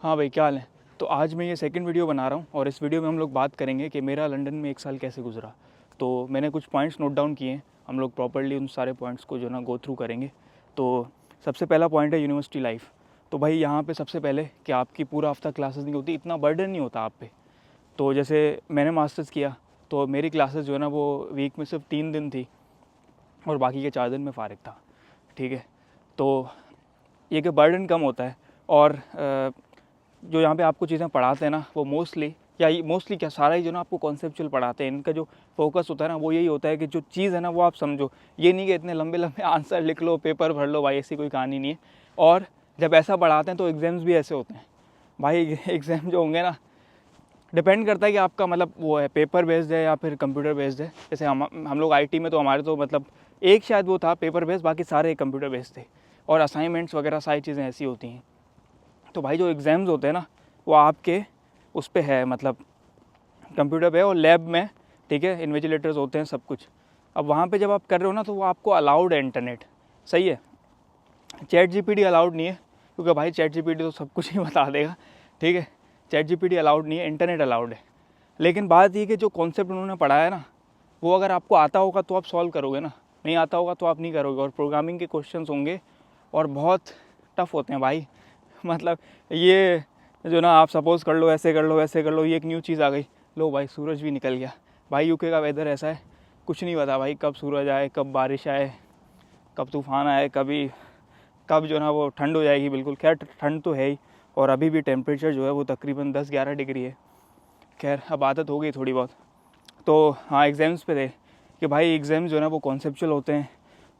हाँ भाई, क्या हाल है। तो आज मैं ये सेकंड वीडियो बना रहा हूँ और इस वीडियो में हम लोग बात करेंगे कि मेरा लंदन में 1 साल कैसे गुजरा। तो मैंने कुछ पॉइंट्स नोट डाउन किए हैं, हम लोग प्रॉपर्ली उन सारे पॉइंट्स को जो ना गो थ्रू करेंगे। तो सबसे पहला पॉइंट है यूनिवर्सिटी लाइफ। तो भाई यहाँ पे सबसे पहले कि आपकी पूरा हफ्ता क्लासेस नहीं होती, इतना बर्डन नहीं होता आप पे। तो जैसे मैंने मास्टर्स किया तो मेरी क्लासेस जो है ना वो वीक में सिर्फ 3 दिन थी और बाकी के 4 दिन में फ़ारिग था। ठीक है, तो ये कि बर्डन कम होता है। और जो यहाँ पे आपको चीज़ें पढ़ाते हैं ना वो मोस्टली क्या सारा ही जो ना आपको कॉन्सेप्चुअल पढ़ाते हैं। इनका जो फोकस होता है ना वो यही होता है कि जो चीज़ है ना वो आप समझो। ये नहीं कि इतने लंबे लंबे आंसर लिख लो, पेपर भर लो, भाई ऐसी कोई कहानी नहीं है। और जब ऐसा पढ़ाते हैं तो एग्ज़ाम्स भी ऐसे होते हैं भाई। एग्ज़ाम जो होंगे ना डिपेंड करता है कि आपका मतलब वो है पेपर बेस्ड है या फिर कंप्यूटर बेस्ड है। जैसे हम लोग आईटी में तो हमारे तो मतलब एक शायद वो था पेपर बेस्ड, बाकी सारे कंप्यूटर बेस्ड थे। और असाइनमेंट्स वगैरह सारी चीज़ें ऐसी होती हैं। तो भाई जो एग्ज़ाम्स होते हैं ना वो आपके उस पे है, मतलब कंप्यूटर पे और लैब में। ठीक है, इन्विजिलेटर्स होते हैं सब कुछ। अब वहाँ पे जब आप कर रहे हो ना तो वो आपको अलाउड है इंटरनेट, सही है। चैट जीपीटी अलाउड नहीं है क्योंकि भाई चैट जीपीटी तो सब कुछ ही बता देगा। ठीक है, चैट जीपीटी अलाउड नहीं है, इंटरनेट अलाउड है। लेकिन बात ये कि जो कॉन्सेप्ट उन्होंने पढ़ाया ना वो अगर आपको आता होगा तो आप सॉल्व करोगे ना, नहीं आता होगा तो आप नहीं करोगे। और प्रोग्रामिंग के क्वेश्चंस होंगे और बहुत टफ होते हैं भाई। मतलब ये जो ना आप सपोज़ कर लो ऐसे कर लो वैसे कर लो, ये एक न्यू चीज़ आ गई, लो भाई सूरज भी निकल गया। भाई यूके का वेदर ऐसा है, कुछ नहीं पता भाई कब सूरज आए, कब बारिश आए, कब तूफ़ान आए, कब जो ना वो ठंड हो जाएगी। बिल्कुल, खैर ठंड तो है ही और अभी भी टेम्परेचर जो है वो तकरीबन 10-11 डिग्री है। खैर अब आदत हो गई थोड़ी बहुत। तो हाँ, एग्ज़ाम्स पे थे कि भाई एग्ज़ाम्स जो है ना वो कॉन्सेप्चुअल होते हैं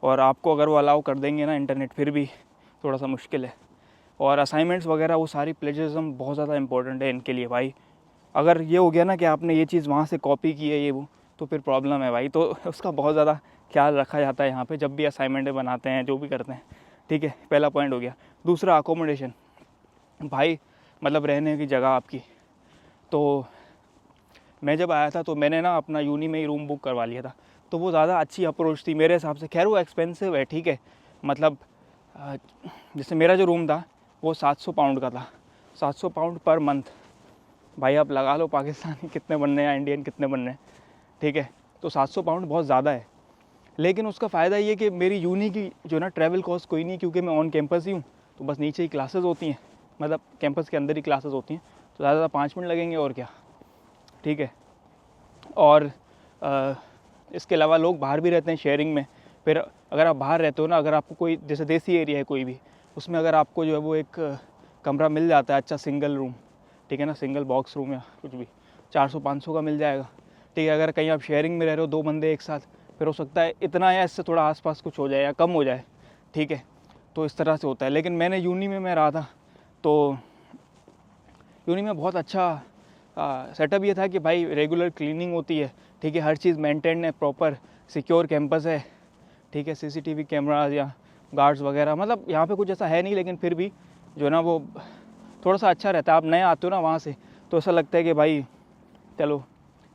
और आपको अगर वो अलाउ कर देंगे ना इंटरनेट फिर भी थोड़ा सा मुश्किल है। और असाइनमेंट्स वगैरह वो सारी प्लेजरिज्म बहुत ज़्यादा इंपॉर्टेंट है इनके लिए भाई। अगर ये हो गया ना कि आपने ये चीज़ वहाँ से कॉपी की है ये वो, तो फिर प्रॉब्लम है भाई। तो उसका बहुत ज़्यादा ख्याल रखा जाता है यहाँ पे जब भी असाइनमेंट बनाते हैं, जो भी करते हैं। ठीक है, पहला पॉइंट हो गया। दूसरा अकोमोडेशन भाई, मतलब रहने की जगह आपकी। तो मैं जब आया था तो मैंने ना अपना यूनी में ही रूम बुक करवा लिया था, तो वो ज़्यादा अच्छी अप्रोच थी मेरे हिसाब से। खैर वो एक्सपेंसिव है, ठीक है, मतलब जैसे मेरा जो रूम था वो 700 पाउंड का था, 700 पाउंड पर मंथ। भाई आप लगा लो पाकिस्तानी कितने बनने हैं या इंडियन कितने बनने हैं। ठीक है, तो 700 पाउंड बहुत ज़्यादा है। लेकिन उसका फ़ायदा ये कि मेरी यूनी की जो ना ट्रैवल कॉस्ट कोई नहीं, क्योंकि मैं ऑन कैंपस ही हूँ। तो बस नीचे ही क्लासेस होती हैं, मतलब कैंपस के अंदर ही क्लासेस होती हैं, तो ज़्यादा 5 मिनट लगेंगे और क्या। ठीक है, और इसके अलावा लोग बाहर भी रहते हैं शेयरिंग में। फिर अगर आप बाहर रहते हो ना, अगर आपको कोई जैसे देसी एरिया है कोई भी, उसमें अगर आपको जो है वो एक कमरा मिल जाता है अच्छा सिंगल रूम, ठीक है ना, सिंगल बॉक्स रूम या कुछ भी 400-500 का मिल जाएगा। ठीक है, अगर कहीं आप शेयरिंग में रह रहे हो 2 बंदे एक साथ, फिर हो सकता है इतना या इससे थोड़ा आसपास कुछ हो जाए या कम हो जाए। ठीक है, तो इस तरह से होता है। लेकिन मैंने यूनी में मैं रहा था तो यूनी में बहुत अच्छा सेटअप ये था कि भाई रेगुलर क्लीनिंग होती है। ठीक है, हर चीज़ मेंटेन है, प्रॉपर सिक्योर कैंपस है। ठीक है, सीसीटीवी कैमराज या गार्ड्स वगैरह, मतलब यहाँ पे कुछ ऐसा है नहीं, लेकिन फिर भी जो है ना वो थोड़ा सा अच्छा रहता है। आप नए आते हो ना वहाँ से तो ऐसा लगता है कि भाई चलो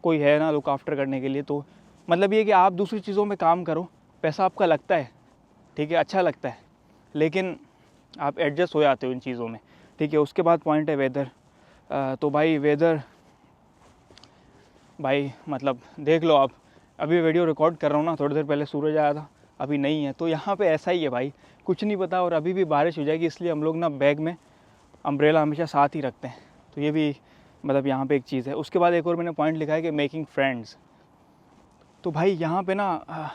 कोई है ना लुक आफ्टर करने के लिए। तो मतलब ये कि आप दूसरी चीज़ों में काम करो, पैसा आपका लगता है, ठीक है, अच्छा लगता है, लेकिन आप एडजस्ट हो जाते हो इन चीज़ों में। ठीक है, उसके बाद पॉइंट है वेदर। तो भाई वेदर भाई मतलब देख लो आप, अभी वीडियो रिकॉर्ड कर रहा हूँ ना, थोड़ी देर पहले सूरज आया था, अभी नहीं है। तो यहाँ पे ऐसा ही है भाई, कुछ नहीं पता और अभी भी बारिश हो जाएगी, इसलिए हम लोग ना बैग में अम्ब्रेला हमेशा साथ ही रखते हैं। तो ये भी मतलब यहाँ पे एक चीज़ है। उसके बाद एक और मैंने पॉइंट लिखा है कि मेकिंग फ्रेंड्स। तो भाई यहाँ पे ना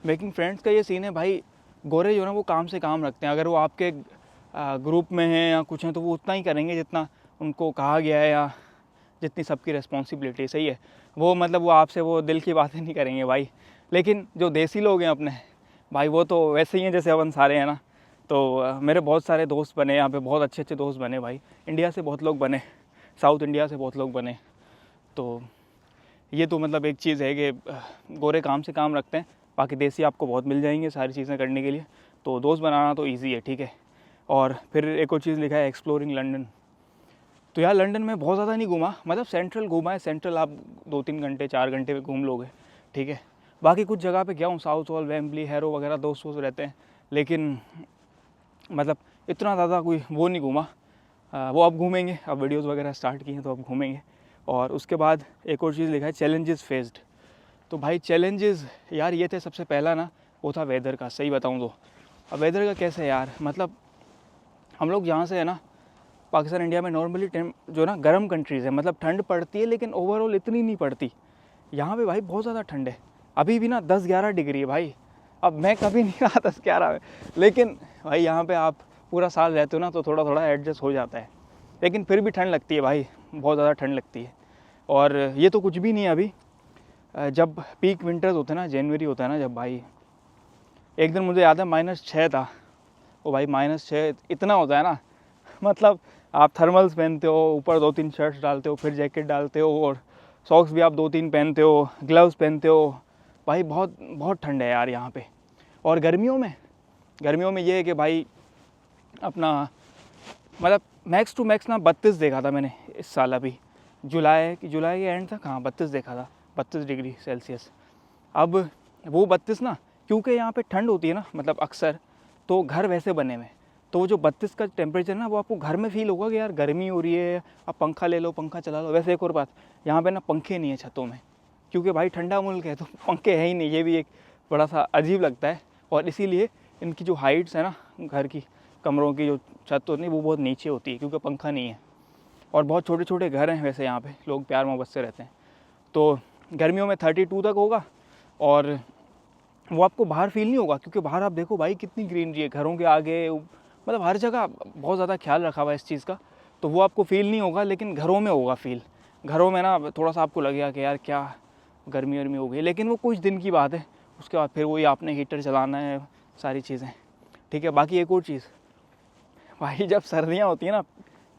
मेकिंग फ्रेंड्स का ये सीन है भाई, गोरे जो ना वो काम से काम रखते हैं। अगर वो आपके ग्रुप में हैं या कुछ हैं तो वो उतना ही करेंगे जितना उनको कहा गया है या जितनी सबकी रिस्पॉन्सिबिलिटी, सही है। वो मतलब वो आपसे वो दिल की बातें नहीं करेंगे भाई। लेकिन जो देसी लोग हैं अपने भाई, वो तो वैसे ही हैं जैसे अपन सारे हैं ना। तो मेरे बहुत सारे दोस्त बने यहाँ पे, बहुत अच्छे अच्छे दोस्त बने भाई। इंडिया से बहुत लोग बने, साउथ इंडिया से बहुत लोग बने। तो ये तो मतलब एक चीज़ है कि गोरे काम से काम रखते हैं, बाकी देसी आपको बहुत मिल जाएंगे सारी चीज़ें करने के लिए। तो दोस्त बनाना तो ईजी है, ठीक है। और फिर एक और चीज़ लिखा है एक्सप्लोरिंग लंदन। तो यार लंदन में बहुत ज़्यादा नहीं घूमा, मतलब सेंट्रल घूमा है। सेंट्रल आप 2-3 घंटे 4 घंटे में घूम लोगे, ठीक है। बाकी कुछ जगह पे गया हूँ, साउथ हॉल, वेम्बली, हैरो वगैरह, दोस्त वोस्त रहते हैं। लेकिन मतलब इतना ज़्यादा कोई वो नहीं घूमा, वो अब घूमेंगे, अब वीडियोज़ वगैरह स्टार्ट किए हैं तो अब घूमेंगे। और उसके बाद एक और चीज़ लिखा है चैलेंजेस फेस्ड। तो भाई चैलेंजेस यार ये थे, सबसे पहला ना वो था वेदर का। सही बताऊँ तो अब वेदर का कैसे यार, मतलब हम लोग यहाँ से है ना पाकिस्तान इंडिया में नॉर्मली जो ना गर्म कंट्रीज़ है, मतलब ठंड पड़ती है लेकिन ओवरऑल इतनी नहीं पड़ती। यहाँ पे भाई बहुत ज़्यादा ठंड है, अभी भी ना 10-11 डिग्री है भाई। अब मैं कभी नहीं रहा 10-11 में, लेकिन भाई यहाँ पे आप पूरा साल रहते हो ना तो थोड़ा थोड़ा एडजस्ट हो जाता है, लेकिन फिर भी ठंड लगती है भाई, बहुत ज़्यादा ठंड लगती है। और ये तो कुछ भी नहीं है अभी, जब पीक विंटर्स होते हैं ना, जनवरी होता है ना जब, भाई एक दिन मुझे याद है -6 था। ओ भाई -6 इतना होता है ना, मतलब आप थर्मल्स पहनते हो, ऊपर 2-3 शर्ट्स डालते हो, फिर जैकेट डालते हो, और सॉक्स भी आप 2-3 पहनते हो, ग्लव्स पहनते हो। भाई बहुत बहुत ठंड है यार यहाँ पे। और गर्मियों में ये है कि भाई अपना मतलब मैक्स टू मैक्स ना 32 देखा था मैंने इस साल, अभी जुलाई के एंड तक, हाँ 32 देखा था, 32 डिग्री सेल्सियस। अब वो 32 ना, क्योंकि यहाँ पे ठंड होती है ना, मतलब अक्सर तो घर वैसे बने हुए, तो वो जो 32 का टेम्परेचर ना वो आपको घर में फील होगा कि यार गर्मी हो रही है, आप पंखा ले लो, पंखा चला लो। वैसे एक और बात, यहाँ पे ना पंखे नहीं है छतों में, क्योंकि भाई ठंडा मुल्क है तो पंखे है ही नहीं, ये भी एक बड़ा सा अजीब लगता है। और इसीलिए इनकी जो हाइट्स है ना, घर की कमरों की जो छत होती है वो बहुत नीचे होती है, क्योंकि पंखा नहीं है। और बहुत छोटे छोटे घर हैं वैसे यहाँ पे, लोग प्यार मोहब्बत से रहते हैं। तो गर्मियों में 32 तक होगा, और वो आपको बाहर फील नहीं होगा, क्योंकि बाहर आप देखो भाई कितनी ग्रीनरी है, घरों के आगे, मतलब हर जगह बहुत ज़्यादा ख्याल रखा हुआ है इस चीज़ का, तो वो आपको फील नहीं होगा। लेकिन घरों में होगा फील, घरों में ना थोड़ा सा आपको लगेगा कि यार क्या गर्मी वर्मी हो गई, लेकिन वो कुछ दिन की बात है, उसके बाद फिर वही आपने हीटर चलाना है, सारी चीज़ें, ठीक है। बाकी एक और चीज़ भाई, जब सर्दियाँ होती हैं ना,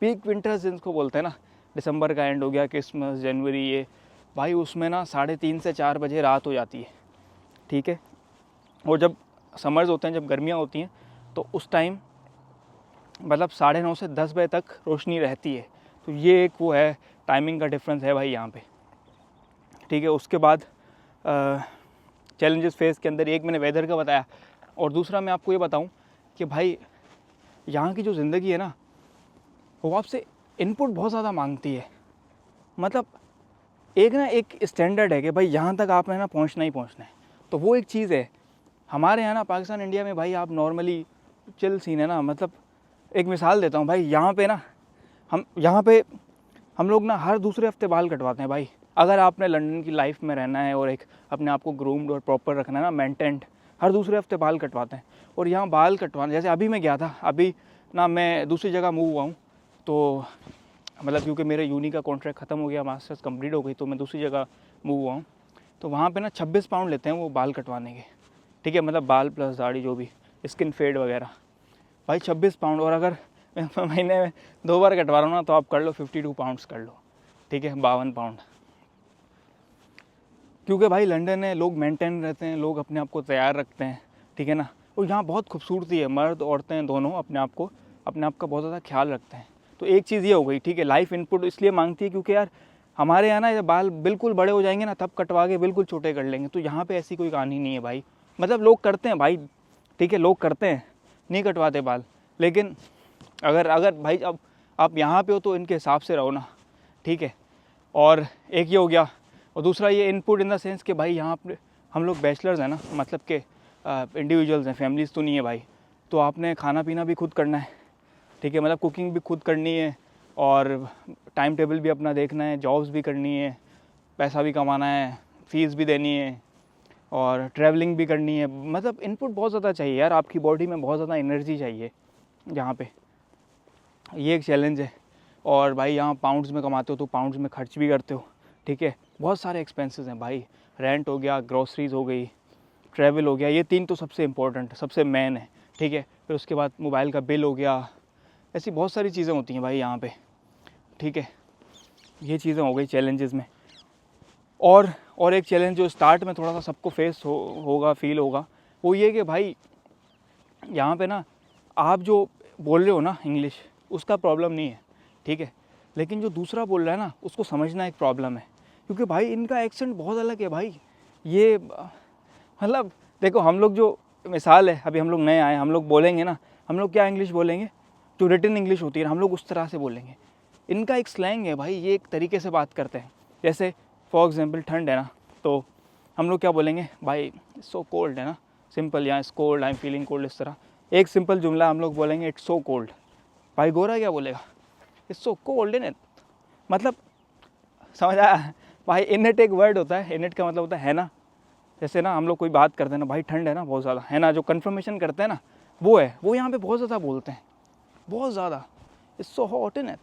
पीक विंटर्स जिनको बोलते हैं ना, दिसंबर का एंड हो गया, क्रिसमस, जनवरी, ये भाई उसमें ना 3:30 से 4 बजे रात हो जाती है, ठीक है। और जब समर्स होते हैं, जब गर्मियाँ होती हैं, तो उस टाइम मतलब 9:30 से 10 बजे तक रोशनी रहती है। तो ये एक वो है, टाइमिंग का डिफरेंस है भाई यहाँ पे, ठीक है। उसके बाद चैलेंजेस फेस के अंदर एक मैंने वेदर का बताया, और दूसरा मैं आपको ये बताऊँ कि भाई यहाँ की जो ज़िंदगी है ना, वो आपसे इनपुट बहुत ज़्यादा मांगती है। मतलब एक स्टैंडर्ड है कि भाई यहाँ तक आपने ना पहुँचना ही पहुँचना है, तो वो एक चीज़ है। हमारे यहाँ ना पाकिस्तान इंडिया में भाई आप नॉर्मली चिल सीन है ना, मतलब एक मिसाल देता हूँ भाई, यहाँ पे हम लोग ना हर दूसरे हफ्ते बाल कटवाते हैं भाई। अगर आपने लंदन की लाइफ में रहना है और एक अपने आप को ग्रूम्ड और प्रॉपर रखना है ना, मेंटेन्ड, हर दूसरे हफ्ते बाल कटवाते हैं। और यहाँ बाल कटवाने, जैसे अभी मैं गया था, अभी ना मैं दूसरी जगह मूव हुआ हूँ, तो मतलब क्योंकि मेरे यूनी का कॉन्ट्रैक्ट ख़त्म हो गया, मास्टर्स कंप्लीट हो गई, तो मैं दूसरी जगह मूव हुआ हूँ। तो वहाँ पे ना 26 पाउंड लेते हैं वो बाल कटवाने के, ठीक है, मतलब बाल प्लस दाढ़ी जो भी, स्किन फेड वगैरह, भाई 26 पाउंड। और अगर मैं महीने में 2 बार कटवा रहा हूँ ना, तो आप कर लो 52 पाउंड्स कर लो, ठीक है, 52 पाउंड। क्योंकि भाई लंदन है, लोग मेंटेन रहते हैं, लोग अपने आप को तैयार रखते हैं, ठीक है ना। और यहाँ बहुत खूबसूरती है, मर्द औरतें दोनों अपने आप का बहुत ज़्यादा ख्याल रखते हैं। तो एक चीज़ ये हो गई, ठीक है, लाइफ इनपुट इसलिए मांगती है क्योंकि यार हमारे यहाँ ना बाल बिल्कुल बड़े हो जाएंगे ना, तब कटवा के बिल्कुल छोटे कर लेंगे। तो यहाँ पे ऐसी कोई कहानी नहीं है भाई, मतलब लोग करते हैं भाई, ठीक है, लोग करते हैं, नहीं कटवाते बाल। लेकिन अगर भाई अब आप यहाँ पे हो तो इनके हिसाब से रहो ना, ठीक है। और एक ये हो गया, और दूसरा ये इनपुट इन द सेंस कि भाई यहाँ पे हम लोग बैचलर्स हैं ना, मतलब कि इंडिविजुअल्स हैं, फैमिलीज़ तो नहीं है भाई, तो आपने खाना पीना भी खुद करना है, ठीक है, मतलब कुकिंग भी खुद करनी है, और टाइम टेबल भी अपना देखना है, जॉब्स भी करनी है, पैसा भी कमाना है, फ़ीस भी देनी है, और ट्रैवलिंग भी करनी है। मतलब इनपुट बहुत ज़्यादा चाहिए यार, आपकी बॉडी में बहुत ज़्यादा एनर्जी चाहिए यहाँ पे, ये एक चैलेंज है। और भाई यहाँ पाउंड्स में कमाते हो तो पाउंड्स में खर्च भी करते हो, ठीक है, बहुत सारे एक्सपेंसेस हैं भाई, रेंट हो गया, ग्रोसरीज हो गई, ट्रैवल हो गया, ये 3 तो सबसे इम्पोर्टेंट, सबसे मेन है, ठीक है। फिर उसके बाद मोबाइल का बिल हो गया, ऐसी बहुत सारी चीज़ें होती हैं भाई यहाँ पे, ठीक है। ये चीज़ें हो गई चैलेंजेस में। और एक चैलेंज जो स्टार्ट में थोड़ा सा सबको फेस होगा, फील होगा, वो ये कि भाई यहाँ पे ना आप जो बोल रहे हो ना इंग्लिश, उसका प्रॉब्लम नहीं है, ठीक है, लेकिन जो दूसरा बोल रहा है ना, उसको समझना एक प्रॉब्लम है, क्योंकि भाई इनका एक्सेंट बहुत अलग है भाई। ये मतलब देखो, हम लोग जो मिसाल है, अभी हम लोग नए आए, हम लोग बोलेंगे ना, हम लोग क्या इंग्लिश बोलेंगे, जो रिटन इंग्लिश होती है हम लोग उस तरह से बोलेंगे। इनका एक स्लैंग है भाई, ये एक तरीके से बात करते हैं। जैसे फॉर एग्जांपल ठंड है ना, तो हम लोग क्या बोलेंगे, भाई सो कोल्ड है ना, सिंपल, या it's cold, I am feeling cold, इस तरह एक सिंपल जुमला हम लोग बोलेंगे, इट्स सो कोल्ड। भाई गोरा क्या बोलेगा, it's so cold in it, मतलब समझ आया भाई। इन इट एक वर्ड होता है, इन इट का मतलब होता है ना। जैसे ना हम लोग कोई बात करते हैं ना, भाई ठंड है ना बहुत ज़्यादा, है ना, जो कन्फर्मेशन करते हैं ना, वो है, वो यहाँ पे बहुत ज़्यादा बोलते हैं, बहुत ज़्यादा। It's so hot in it,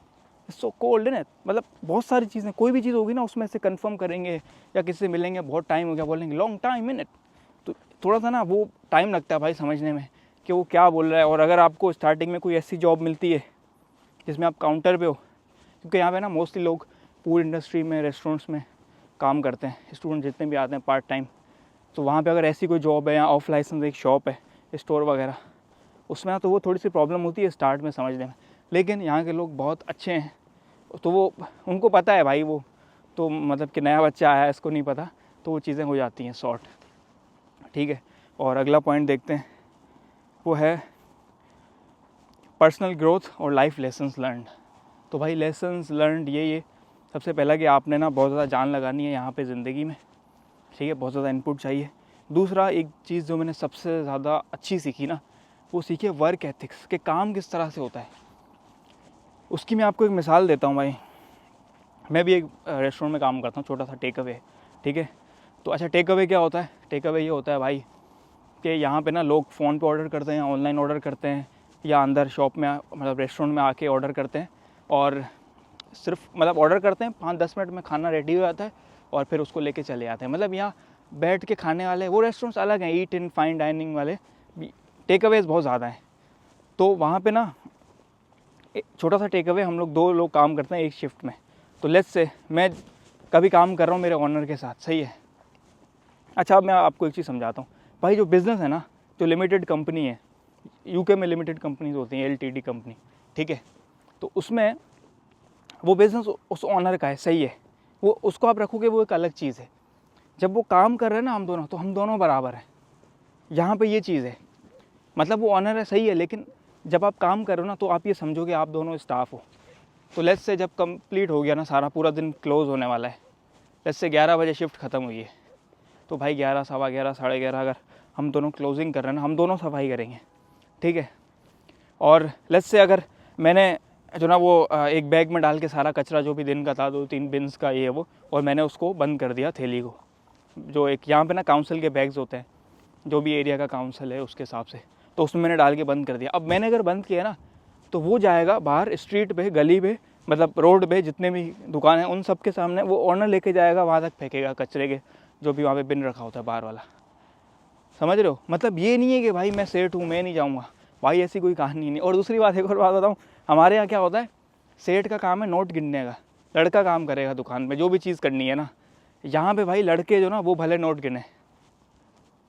it's so cold in it, मतलब बहुत सारी चीज़ें, कोई भी चीज़ होगी ना उसमें से कंफर्म करेंगे, या किसी से मिलेंगे, बहुत टाइम हो गया, बोलेंगे लॉन्ग टाइम इन इट। तो थोड़ा सा ना वो टाइम लगता है भाई समझने में कि वो क्या बोल रहा है। और अगर आपको स्टार्टिंग में कोई ऐसी जॉब मिलती है जिसमें आप काउंटर पे हो, क्योंकि यहाँ पे ना मोस्टली लोग फूड इंडस्ट्री में, रेस्टोरेंट्स में काम करते हैं, स्टूडेंट जितने भी आते हैं पार्ट टाइम, तो वहाँ पे अगर ऐसी कोई जॉब है या ऑफ लाइसेंस एक शॉप है, स्टोर वगैरह, उसमें तो वो थोड़ी सी प्रॉब्लम होती है स्टार्ट में समझने में। लेकिन यहाँ के लोग बहुत अच्छे हैं, तो वो उनको पता है भाई, वो तो मतलब कि नया बच्चा आया है, इसको नहीं पता, तो वो चीज़ें हो जाती हैं शॉर्ट। ठीक है, और अगला पॉइंट देखते हैं, वो है पर्सनल ग्रोथ और लाइफ लेसन्स लर्नड। तो भाई लेसन्स लर्नड ये सबसे पहला कि आपने ना बहुत ज़्यादा जान लगानी है यहाँ पे ज़िंदगी में, ठीक है, बहुत ज़्यादा इनपुट चाहिए। दूसरा एक चीज़ जो मैंने सबसे ज़्यादा अच्छी सीखी ना, वो सीखी है वर्क एथिक्स, के काम किस तरह से होता है। उसकी मैं आपको एक मिसाल देता हूँ भाई। मैं भी एक रेस्टोरेंट में काम करता हूँ, छोटा सा टेक अवे, ठीक है। तो अच्छा, टेक अवे क्या होता है, टेक अवे ये होता है भाई कि यहाँ पे ना लोग फ़ोन पे ऑर्डर करते हैं, ऑनलाइन ऑर्डर करते हैं, या अंदर शॉप में मतलब रेस्टोरेंट में आके ऑर्डर करते हैं, और सिर्फ मतलब ऑर्डर करते हैं, 5-10 मिनट में खाना रेडी हो जाता है और फिर उसको लेके चले जाते हैं। मतलब यहाँ बैठ के खाने वाले वो रेस्टोरेंट्स अलग हैं, ईट इन फाइन डाइनिंग वाले, टेक अवेज बहुत ज़्यादा हैं। तो वहाँ पे ना छोटा सा टेक अवे, हम लोग 2 लोग काम करते हैं एक शिफ्ट में। तो लेट्स से मैं कभी काम कर रहा हूँ मेरे ऑनर के साथ, सही है। अच्छा, अब मैं आपको एक चीज़ समझाता हूँ भाई। जो बिज़नेस है ना, जो लिमिटेड कंपनी है, यूके में लिमिटेड कंपनीज होती हैं, एलटीडी कंपनी, ठीक है, तो उसमें वो बिज़नेस उस ऑनर का है, सही है, वो उसको आप रखोगे, वो एक अलग चीज़ है। जब वो काम कर रहे हैं ना हम दोनों, तो हम दोनों बराबर हैं। यहाँ पे ये चीज़ है, मतलब वो ऑनर है, सही है, लेकिन जब आप काम करो ना, तो आप ये समझोगे आप दोनों स्टाफ हो। तो लेट्स से जब कंप्लीट हो गया ना, सारा पूरा दिन क्लोज़ होने वाला है, लेट्स से 11 बजे शिफ्ट ख़त्म हुई है, तो भाई 11, 11:15, 11:30 अगर हम दोनों क्लोजिंग कर रहे हैं ना, हम दोनों सफाई करेंगे, ठीक है। और लेट्स से अगर मैंने जो ना वो एक बैग में डाल के सारा कचरा जो भी दिन का था, 2-3 बिन्स का ये वो, और मैंने उसको बंद कर दिया थैली को, जो एक यहाँ पे ना काउंसिल के बैग्स होते हैं, जो भी एरिया का काउंसिल है उसके हिसाब से, तो उसमें मैंने डाल के बंद कर दिया। अब मैंने अगर बंद किया ना, तो वो जाएगा बाहर स्ट्रीट पे, गली पे, मतलब रोड पे जितने भी दुकान हैं उन सब के सामने, वो ऑनर लेके जाएगा, वहाँ तक फेंकेगा कचरे के, जो भी वहाँ पे बिन रखा होता है बाहर वाला। समझ रहे हो, मतलब ये नहीं है कि भाई मैं सेठ हूँ मैं नहीं जाऊँगा, भाई ऐसी कोई कहानी नहीं। और दूसरी बात, एक और बात बताऊँ, हमारे यहाँ क्या होता है, सेठ का काम है नोट गिनने का, लड़का काम करेगा दुकान में जो भी चीज़ करनी है ना। यहाँ पे भाई लड़के जो ना वो भले नोट गिने,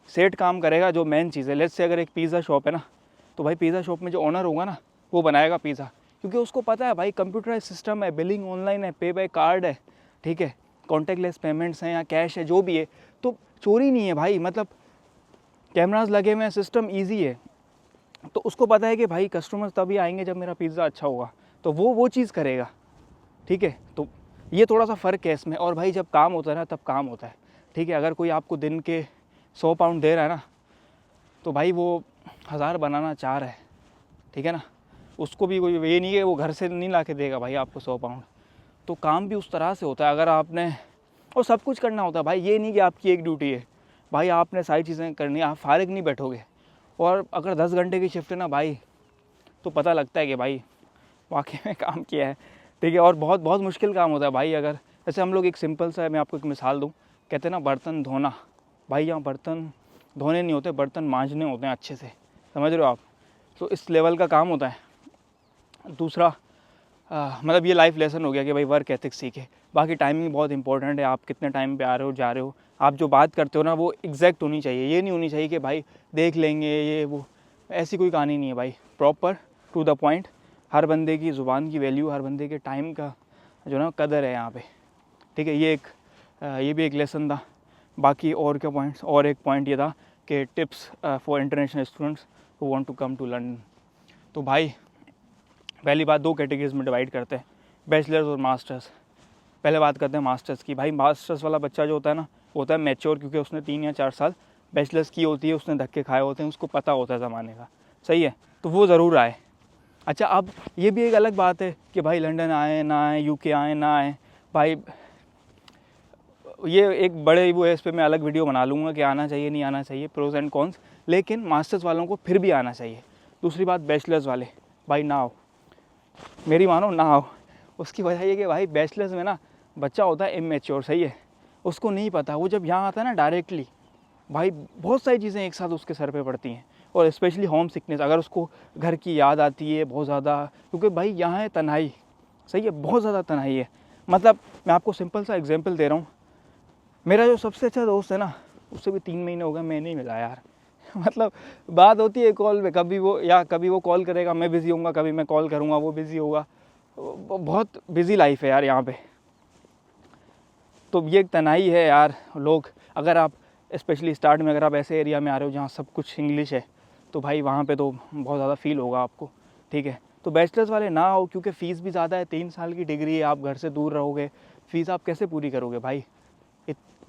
सेठ काम करेगा जो मेन चीज़ है। लेट्स से अगर एक पिज़्ज़ा शॉप है ना, तो भाई पिज़्ज़ा शॉप में जो ओनर होगा ना, वो बनाएगा पिज़्ज़ा, क्योंकि उसको पता है भाई कंप्यूटराइज सिस्टम है, बिलिंग ऑनलाइन है, पे बाय कार्ड है, ठीक है, कॉन्टेक्टलेस पेमेंट्स हैं या कैश है, जो भी है, तो चोरी नहीं है भाई, मतलब कैमराज लगे हुए हैं, सिस्टम ईजी है। तो उसको पता है कि भाई कस्टमर्स तभी आएंगे जब मेरा पिज़्ज़ा अच्छा होगा, तो वो चीज़ करेगा, ठीक है। तो ये थोड़ा सा फ़र्क है इसमें। और भाई जब काम होता है ना, तब काम होता है, ठीक है। अगर कोई आपको दिन के 100 पाउंड दे रहा है ना, तो भाई वो 1000 बनाना चाह रहा है, ठीक है ना। उसको भी कोई ये नहीं है, वो घर से नहीं ला के देगा भाई आपको 100 पाउंड। तो काम भी उस तरह से होता है, अगर आपने, और सब कुछ करना होता है भाई, ये नहीं कि आपकी एक ड्यूटी है भाई, आपने सारी चीज़ें करनी है, आप फारिग नहीं बैठोगे। और अगर 10 घंटे की शिफ्ट है ना भाई, तो पता लगता है कि भाई वाकई में काम किया है, ठीक है। और बहुत बहुत मुश्किल काम होता है भाई। अगर जैसे हम लोग एक सिंपल सा, मैं आपको एक मिसाल दूँ, कहते हैं ना बर्तन धोना, भाई यहाँ बर्तन धोने नहीं होते, बर्तन मांजने होते हैं अच्छे से, समझ रहे हो आप। तो इस लेवल का काम होता है। दूसरा मतलब ये लाइफ लेसन हो गया कि भाई वर्क एथिक्स सीखे। बाकी टाइमिंग बहुत इंपॉर्टेंट है, आप कितने टाइम पे आ रहे हो जा रहे हो, आप जो बात करते हो ना वो एग्जैक्ट होनी चाहिए। ये नहीं होनी चाहिए कि भाई देख लेंगे ये वो, ऐसी कोई कहानी नहीं है भाई, प्रॉपर टू द पॉइंट। हर बंदे की ज़ुबान की वैल्यू, हर बंदे के टाइम का जो ना कदर है यहाँ पे, ठीक है। ये भी एक लेसन था। बाकी और क्या पॉइंट्स, और एक पॉइंट ये था कि tips for international students who want to come to London. तो भाई पहली बात 2 कैटेगरीज में डिवाइड करते हैं, बैचलर्स और मास्टर्स। पहले बात करते हैं मास्टर्स की। भाई मास्टर्स वाला बच्चा जो होता है ना, वो होता है मैच्योर, क्योंकि उसने 3 या 4 साल बैचलर्स की होती है, उसने धक्के खाए होते हैं, उसको पता होता है ज़माने का, सही है, तो वो ज़रूर आए। अच्छा, अब ये भी एक अलग बात है कि भाई लंदन आए ना आए, यूके आए ना आए, भाई ये एक बड़े वो है, इस पर मैं अलग वीडियो बना लूँगा कि आना चाहिए नहीं आना चाहिए, प्रोज एंड कॉन्स, लेकिन मास्टर्स वालों को फिर भी आना चाहिए। दूसरी बात, बैचलर्स वाले भाई ना आओ, मेरी मानो ना आओ। उसकी वजह ये कि भाई बैचलर्स में ना बच्चा होता है इमेच्योर, सही है, उसको नहीं पता, वो जब यहाँ आता है ना डायरेक्टली, भाई बहुत सारी चीज़ें एक साथ उसके सर पे पड़ती हैं, और स्पेशली होम सिकनेस, अगर उसको घर की याद आती है बहुत ज़्यादा, क्योंकि भाई यहाँ है तन्हाई, सही है, बहुत ज़्यादा तन्हाई है। मतलब मैं आपको सिंपल सा एग्जांपल दे रहा हूँ, मेरा जो सबसे अच्छा दोस्त है ना, उससे भी 3 महीने हो गए मैं नहीं मिला यार। मतलब बात होती है कॉल पे, कभी वो कॉल करेगा, मैं बिज़ी होऊंगा, कभी मैं कॉल करूँगा, वो बिज़ी होगा, बहुत बिज़ी लाइफ है यार यहाँ पे। तो ये एक तनाई है यार। लोग, अगर आप स्पेशली स्टार्ट में अगर आप ऐसे एरिया में आ रहे हो जहाँ सब कुछ इंग्लिश है, तो भाई वहाँ पे तो बहुत ज़्यादा फील होगा आपको, ठीक है। तो बैचलर्स वाले ना आओ, क्योंकि फ़ीस भी ज़्यादा है, 3 साल की डिग्री है, आप घर से दूर रहोगे, फ़ीस आप कैसे पूरी करोगे भाई।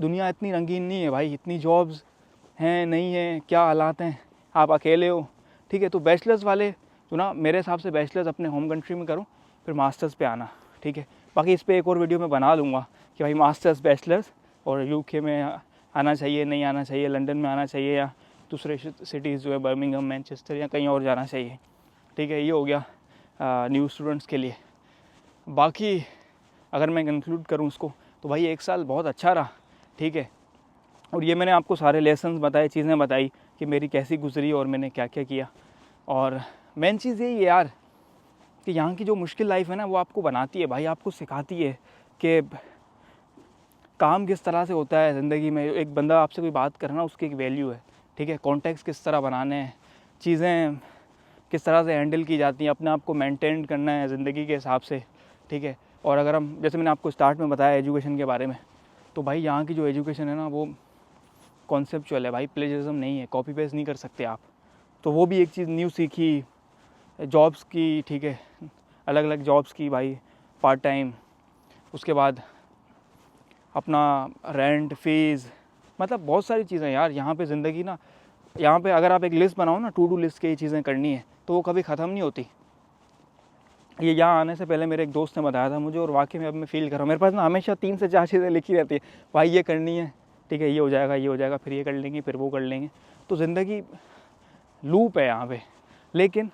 दुनिया इतनी रंगीन नहीं है भाई, इतनी जॉब्स हैं नहीं है, क्या हालात हैं, आप अकेले हो, ठीक है। तो बैचलर्स वाले जो ना, मेरे हिसाब से बैचलर्स अपने होम कंट्री में करो, फिर मास्टर्स पे आना, ठीक है। बाकी इस पर एक और वीडियो में बना लूँगा कि भाई मास्टर्स बैचलर्स और यूके में आना चाहिए नहीं आना चाहिए, लंदन में आना चाहिए या दूसरे सिटीज़ जो है बर्मिंघम, मैनचेस्टर या कहीं और जाना चाहिए, ठीक है। ये हो गया न्यू स्टूडेंट्स के लिए। बाकी अगर मैं कंक्लूड करूँ इसको, तो भाई 1 साल बहुत अच्छा रहा, ठीक है। और ये मैंने आपको सारे लेसन्स बताए, चीज़ें बताई कि मेरी कैसी गुजरी और मैंने क्या क्या किया। और मेन चीज़ यही है यार कि यहाँ की जो मुश्किल लाइफ है ना, वो आपको बनाती है भाई, आपको सिखाती है कि काम किस तरह से होता है ज़िंदगी में। एक बंदा आपसे कोई बात करना, उसकी एक वैल्यू है, ठीक है। कॉन्टेक्स्ट किस तरह बनाने हैं, चीज़ें किस तरह से हैंडल की जाती हैं, अपने आप को मेंटेन करना है ज़िंदगी के हिसाब से, ठीक है। और अगर हम, जैसे मैंने आपको स्टार्ट में बताया एजुकेशन के बारे में, तो भाई यहाँ की जो एजुकेशन है ना, वो कॉन्सेप्चुअल है भाई, प्लेजरिज्म नहीं है, कॉपी पेस्ट नहीं कर सकते आप। तो वो भी एक चीज़ न्यू सीखी, जॉब्स की, ठीक है, अलग अलग जॉब्स की भाई, पार्ट टाइम, उसके बाद अपना रेंट, फीस, मतलब बहुत सारी चीज़ें यार यहाँ पे ज़िंदगी ना। यहाँ पे अगर आप एक लिस्ट बनाओ ना, टू डू लिस्ट की चीज़ें करनी है, तो वो कभी ख़त्म नहीं होती। ये यहाँ आने से पहले मेरे एक दोस्त ने बताया था मुझे, और वाकई में अब मैं फील कर रहा हूँ, मेरे पास ना हमेशा 3 से 4 चीज़ें लिखी रहती है, भाई ये करनी है, ठीक है, ये हो जाएगा, फिर ये कर लेंगे, फिर वो कर लेंगे। तो ज़िंदगी लूप है यहाँ पे, लेकिन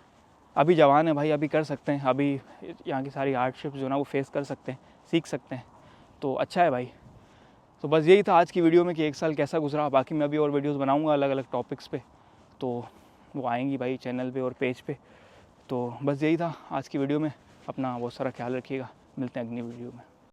अभी जवान है भाई, अभी कर सकते हैं, अभी यहाँ की सारी हार्डशिप्स जो ना वो फेस कर सकते हैं, सीख सकते हैं, तो अच्छा है भाई। तो बस यही था आज की वीडियो में कि 1 साल कैसा गुजरा। बाकी मैं अभी और वीडियोस बनाऊंगा अलग अलग टॉपिक्स पे, तो वो आएंगी भाई चैनल पे और पेज पे। तो बस यही था आज की वीडियो में। अपना बहुत सारा ख्याल रखिएगा, मिलते हैं अगली वीडियो में।